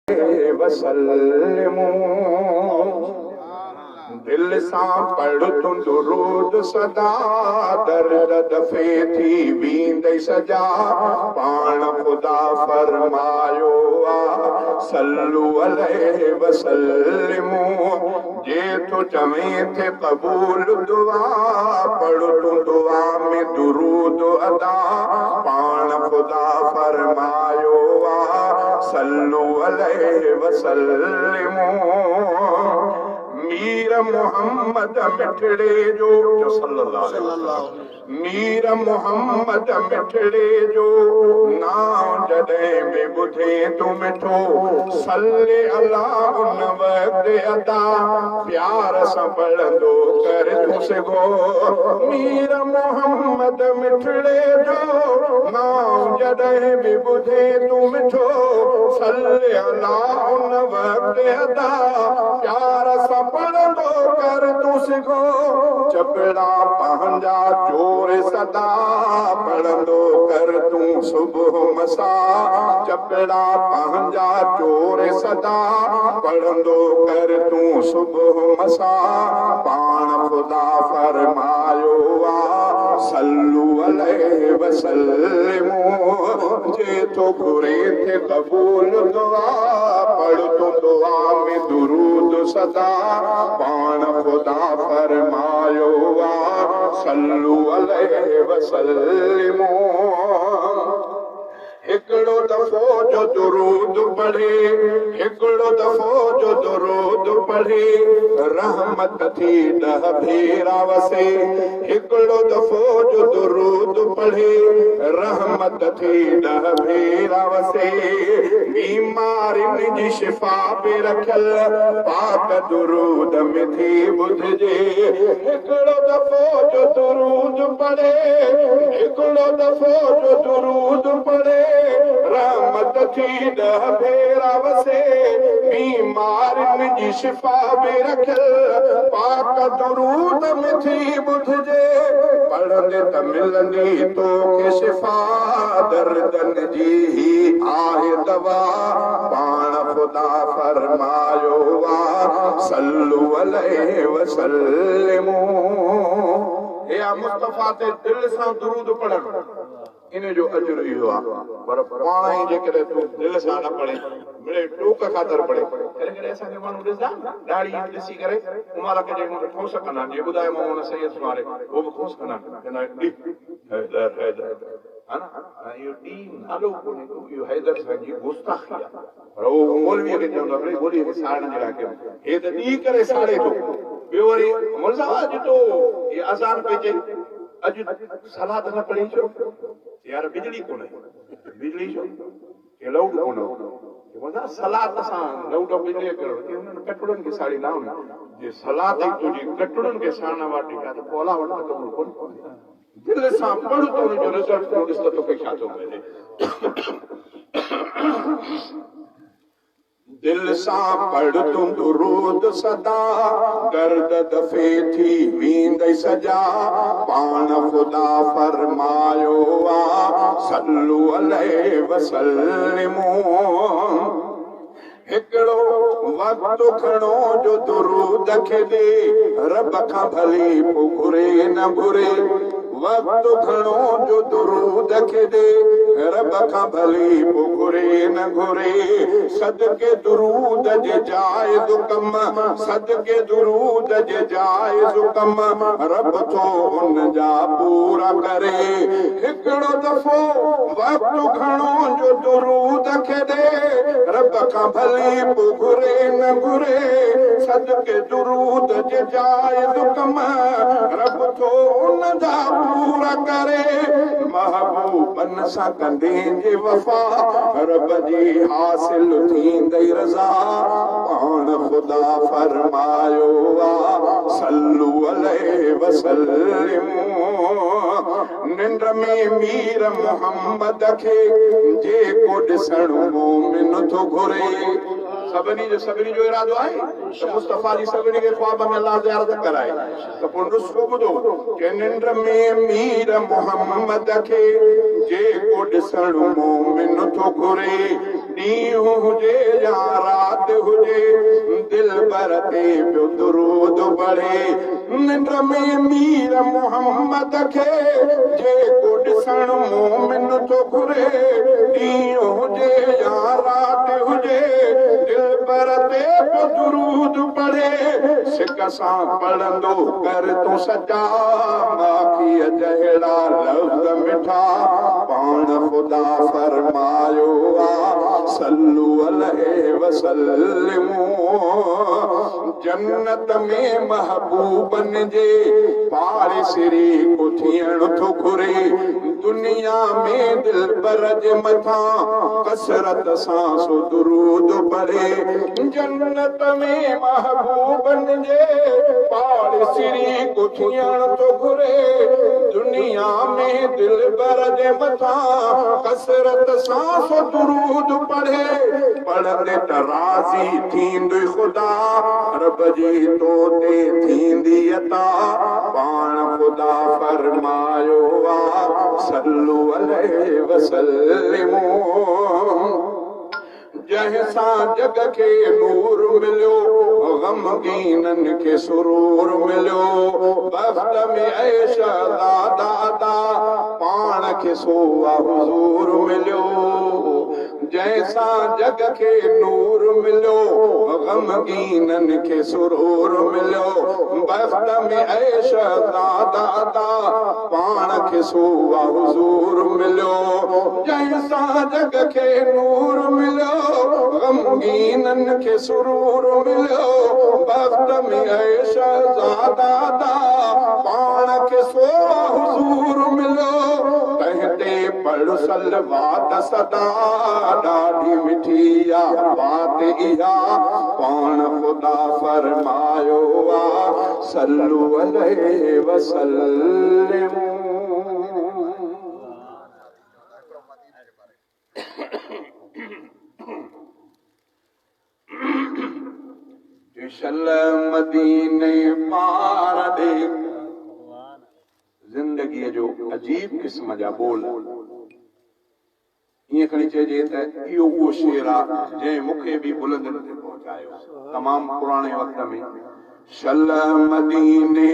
वसल्लमू दिल सां पढ़ तूं दुरूद सदा दर्द दफ़े थी वेंदई सजा पाण ख़ुदा फरमायो सल्लू अलैहि वसल्लमू जे तूं चवें थे क़बूल दुआ पढ़ तूं दुआ में दुरूद अदा पाण ख़ुदा फरमायो सल्लू अलैहि वसल्लमू मीर मोहम्मद मिठड़े जो सल्लल्लाहु अलैहि वसल्लम मीर मोहम्मद मिठड़े जो नाम जॾहिं बि ॿुधे तूं मिठो सल्ले अला उन वक़्त अदा प्यार सां पढ़ंदो कर तूं सिगो मीर मोहम्मद मिठड़े जो नाम जॾहिं बि ॿुधे तूं मिठो सल्ले अला उन वक़्त अदा प्यार सां पढ़ंदो कर तूं सिगो चपड़ा पंहिंजा जोर सदा पढ़ंदो कर तूं सुबुह मसा चपड़ा पंहिंजा जोर सदा पढ़ंदो कर तूं सुबुह मसा पाण ख़ुदा फरमायो सल्लू अलैहि वसल्लमू जे तो घुरे थे क़बूल दुआ पढ़ तूं दुआ में दुरूद सदा पाण ख़ुदा फरमायो सल्लू अलैहि वसल्लमू हिकिड़ो दफ़ो जो दुरूद पढ़े हिकिड़ो दफ़ो जो दुरूद पढ़े रहमत थी 10 भेरा वसे हिकिड़ो दफ़ो जो दुरूद पढ़े रहमत थी 10 भेरा वसे बीमारियुनि जी शिफ़ा पे रखियल पाक दुरूद में थी ॿुधजे हिकिड़ो दफ़ो जो दुरूद पढ़े हिकिड़ो दफ़ो जो दुरूद पढ़े रहमत थी 10 भेरा वसे बीमारियुनि जी शिफ़ा बि रखियल पाक दुरूद में थी ॿुधजे पढ़ंदे त मिलंदी तोखे शिफ़ा दर्दनि जी ही आहे दवा पाण ख़ुदा फरमायो सल्लू अलैहि वसल्लमू या मुस्तफ़ा ते दिल सां दुरूद पढ़णु इन जो अजर इहो आहे पर पाण ई जेकॾहिं तूं दिल सां न पढ़े मिड़े टोक ख़ातिर पढ़े कॾहिं कॾहिं असांखे माण्हू ॾिसंदा ॾाढ़ी ॾिसी करे उमार खे जेको ठोस कंदा आहिनि जीअं ॿुधायो मां हुन सैयद मारे उहो बि ठोस कंदा आहिनि हैदर हैदर हा न इहो ॾी नालो कोन्हे इहो हैदर साईं जी गुस्ताखी आहे पर उहो मौलवीअ खे चवंदो आहे ॿोलीअ खे साड़ण जे लाइ कयो हे त ॾी करे साड़े थो ॿियो वरी मुंहिंजा अॼु तो इहे अज़ान पई चई अॼु सलाद न पढ़ी छो यार बिजली कोन्हे बिजली छो ये लाउड कोन्हे मुंहिंजा सलाद सां लाउड बिजली करो कटड़नि खे साड़ी न हुई जे सलाद तुंहिंजी कटड़नि खे साड़ण वाटी का त पोला वटि क़बूल कोन दिल सां पढ़ तो जो रिज़ल्ट तो ॾिस त तोखे छा थो मिले दिल सां पढ़ तूं दुरूद सदा दर्द दफ़े थी वेंदई सजा पाण ख़ुदा फरमायो सल्लू अलैहि वसल्लमू हिकिड़ो वक़्तु खणो जो दुरूद खे ॾे रब खां भली पोइ घुरे न घुरे वक़्तु खणो जो दुरूद खे ॾे रब खां भली पोइ घुरे न घुरे सदके दुरूद जे जाइज़ कम सदके दुरूद जे जाइज़ कम रब थो उन जा पूरा करे हिकिड़ो दफ़ो वक़्तु खणो जो दुरूद खे ॾे रब खां भली पोइ घुरे न घुरे सदके दुरूद जे जाइज़ कम रब थो उन जा पूरा करे महबूबन सां कंदे जे वफ़ा रब जी हासिल थींदई रज़ा पाण ख़ुदा फरमायो सल्लू अलैहि वसल्लमू निंड में मीर मोहम्मद खे जेको ॾिसण मोमिन थो घुरे सभिनी जो इरादो आहे त मुस्तफ़ा जी सभिनी खे ख्वाब में अल्लाह ज़ियारत कराए त पोइ नुस्ख़ो ॿुधो कि निंड में मीर मोहम्मद खे जेको ॾिसण मोमिन थो घुरे ॾींहुं हुजे या पर ते पियो दुरूद पढ़े निंड में मीर मोहम्मद खे जेको ॾिसण मोमिन थो घुरे ॾींहुं हुजे या राति हुजे दिल पर ते पियो दुरूद पढ़े सिक सां पढ़ंदो कर तूं सजा माखीअ जहिड़ा लफ़्ज़ मिठा पाण ख़ुदा फरमायो सल्लू अलैहि वसल्लिमू जन्नत में महबूबन जे पाड़ेसिरी को थियण थो घुरे दुनिया में दिलबर जे मथां कसरत सां सो दुरूद पढ़े जन्नत में महबूबन जे पाड़ेसिरी को थियण थो घुरे दुनिया में दिलबर जे मथां कसरत सां सो दुरूद पढ़े पढ़ंदे त राज़ी थींदुई ख़ुदा रब जी तो ते थींदी अता पाण ख़ुदा फरमायो सल्लू अलैहि वसल्लिमू जंहिंसां जग खे नूर मिलियो ग़मगीनन खे सुरूर मिलियो बख़्त में ऐश दादा पाण खे सोवा हुज़ूर मिलियो जंहिंसां जग खे नूर मिलियो ग़मगीनन खे सुरूर मिलियो बख़्त में ऐश दादा पाण खे सोवा हुज़ूर मिलियो जंहिंसां जग खे नूर मिलियो ग़मगीनन खे सुरूर मिलियो बख़्त में ऐश दादा पाण खे सोवा हुज़ूर मिलियो तंहिंते पढ़ सलवात सदा ॾाढी मिठी बात इहा पाण ख़ुदा फरमायो सल्लू अलैहि वसल्लिमू मदीने पार दे जिंदगीअ जो अजीब क़िस्म जा बोल ईअं खणी चइजे त इहो उहो शेर आहे जंहिं मूंखे बि बुलंदनि ते पहुचायो तमामु पुराणे वक़्त में शल मदीने